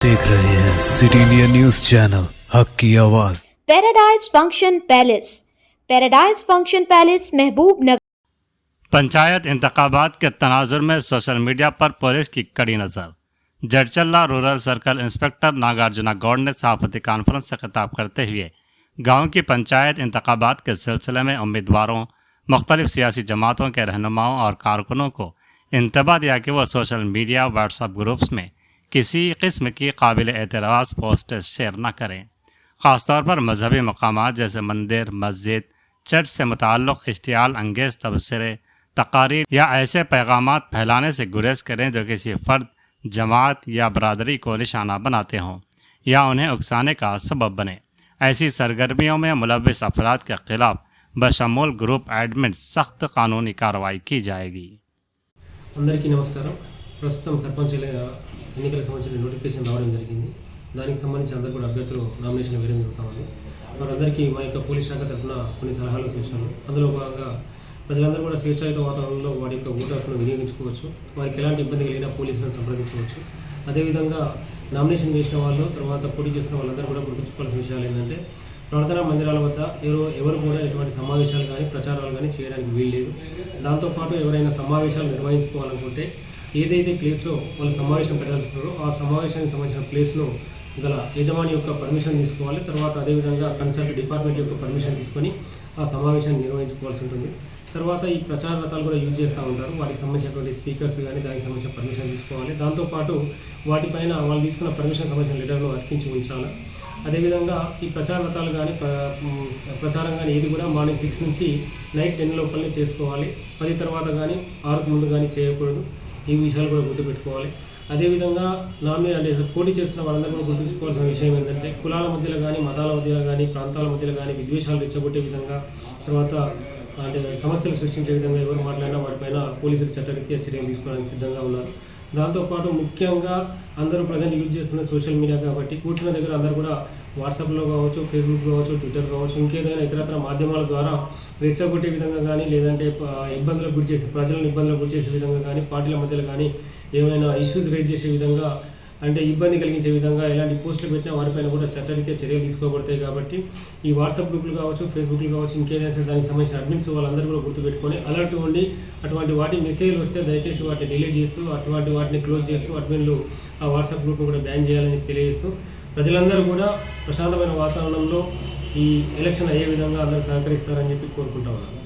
देख रहे हैं सिटी इंडिया न्यूज चैनल हक की आवाज। पैराडाइज फंक्शन पैलेस महबूब नगर। पंचायत इंतखाबात के तनाजुर में सोशल मीडिया पर पुलिस की कड़ी नज़र। Jadcherla rural circle inspector Nagarjuna Goud ने सहाफती कॉन्फ्रेंस से खिताब करते हुए गांव की पंचायत इंतखाबात के सिलसिले में उम्मीदवारों, मुख्तलिफ सियासी जमातों के रहनुमाओं और कारकुनों को इंतबाह दिया कि वह सोशल मीडिया व्हाट्सएप ग्रुप्स में किसी किस्म की काबिल एतराज़ पोस्ट शेयर न करें। ख़ासतौर पर मजहबी मकामात जैसे मंदिर, मस्जिद, चर्च से मुताल्लिक़ इश्तियाल अंगेज़ तबसरे, तकारीर या ऐसे पैगामात फैलाने से गुरेज करें जो किसी फ़र्द, जमात या बरादरी को निशाना बनाते हों या उन्हें उकसाने का सबब बने। ऐसी सरगर्मियों में मुलव्विस अफराद के ख़िलाफ़ बशमूल ग्रुप एडमिन सख्त कानूनी कार्रवाई की जाएगी। అందరికీ నమస్కారం। ప్రస్తుతం సర్పంచ్ ఎన్నికలకు సంబంధించిన నోటిఫికేషన్ రావడం జరిగింది। దానికి సంబంధించి అందరూ కూడా అభ్యర్థులు నామినేషన్ వేయడం జరుగుతూ ఉంది। వారందరికీ మా యొక్క పోలీస్ శాఖ తరఫున కొన్ని సలహాలు సూచనలు, అందులో భాగంగా ప్రజలందరూ కూడా స్వేచ్ఛాయుత వాతావరణంలో వారి యొక్క ఓటు హక్కును వినియోగించుకోవచ్చు, వారికి ఎలాంటి ఇబ్బంది కలిగినా పోలీసులను సంప్రదించవచ్చు। అదేవిధంగా నామినేషన్ వేసిన వాళ్ళు, తర్వాత పోటీ చేసిన వాళ్ళందరూ కూడా గుర్తుంచుకోవాల్సిన విషయాలు ఏంటంటే, ప్రార్థనా మందిరాల వద్ద ఎవరు కూడా ఎటువంటి సమావేశాలు కానీ ప్రచారాలు కానీ చేయడానికి వీల్లేదు। దాంతోపాటు ఎవరైనా సమావేశాలు నిర్వహించుకోవాలనుకుంటే ఏదైతే ప్లేస్లో వాళ్ళు సమావేశం పెట్టాల్సుకున్నారో ఆ సమావేశానికి సంబంధించిన ప్లేస్ను గల యజమాని యొక్క పర్మిషన్ తీసుకోవాలి। తర్వాత అదేవిధంగా కన్సల్ట్ డిపార్ట్మెంట్ యొక్క పర్మిషన్ తీసుకొని ఆ సమావేశాన్ని నిర్వహించుకోవాల్సి ఉంటుంది। తర్వాత ఈ ప్రచార రథాలు కూడా యూజ్ చేస్తూ ఉంటారు, వాటికి సంబంధించినటువంటి స్పీకర్స్ కానీ దానికి సంబంధించిన పర్మిషన్ తీసుకోవాలి। దాంతోపాటు వాటిపైన వాళ్ళు తీసుకున్న పర్మిషన్ సంబంధించిన లెటర్ను అర్పించి ఉంచాలి। అదేవిధంగా ఈ ప్రచార రథాలు కానీ ప్రచారం కానీ ఏది కూడా మార్నింగ్ 6 నుంచి నైట్ 10 లోపలనే చేసుకోవాలి। 10 తర్వాత కానీ 6కు ముందు కానీ చేయకూడదు। ఈ విషయాలు కూడా గుర్తుపెట్టుకోవాలి। అదేవిధంగా అంటే పోటీ చేస్తున్న వాళ్ళందరూ కూడా గుర్తుంచుకోవాల్సిన విషయం ఏంటంటే, కులాల మధ్యలో కానీ, మతాల మధ్యలో కానీ, ప్రాంతాల మధ్యలో కానీ విద్వేషాలు రెచ్చగొట్టే విధంగా, తర్వాత అంటే సమస్యలు సృష్టించే విధంగా ఎవరు మాట్లాడినా వారిపైన పోలీసులు చట్టరీత్యా చర్యలు తీసుకోవడానికి సిద్ధంగా ఉన్నారు। దాంతోపాటు ముఖ్యంగా అందరూ ప్రజెంట్ యూజ్ చేస్తున్న సోషల్ మీడియా కాబట్టి కూర్చున్న దగ్గర అందరూ కూడా వాట్సాప్లో కావచ్చు, ఫేస్బుక్ కావచ్చు, ట్విట్టర్ కావచ్చు, ఇంకేదైనా ఇతరత్ర మాధ్యమాల ద్వారా రెచ్చగొట్టే విధంగా కానీ, లేదంటే ఇబ్బందులకు గురి చేసే ప్రజలను ఇబ్బందులకు గురి చేసే విధంగా కానీ, పార్టీల మధ్యలో కానీ ఏమైనా ఇష్యూస్ రేజ్ చేసే విధంగా, అంటే ఇబ్బంది కలిగించే విధంగా ఎలాంటి పోస్టులు పెట్టినా వారిపైన కూడా చట్టరీత్యా చర్యలు తీసుకోబడతాయి। కాబట్టి ఈ వాట్సాప్ గ్రూపులు కావచ్చు, ఫేస్బుక్లు కావచ్చు, ఇంకేదైనా దానికి సంబంధించిన అడ్మిన్స్ వాళ్ళందరూ కూడా గుర్తుపెట్టుకొని అలర్ట్ ఉండి అటువంటి వాటి మెసేజ్లు వస్తే దయచేసి వాటిని డిలీట్ చేస్తూ, అటువంటి వాటిని క్లోజ్ చేస్తూ అడ్మిన్లు ఆ వాట్సాప్ గ్రూప్ను కూడా బ్యాన్ చేయాలని తెలియజేస్తూ, ప్రజలందరూ కూడా ప్రశాంతమైన వాతావరణంలో ఈ ఎలక్షన్ అయ్యే విధంగా అందరూ సహకరిస్తారని చెప్పి కోరుకుంటా ఉన్నాను।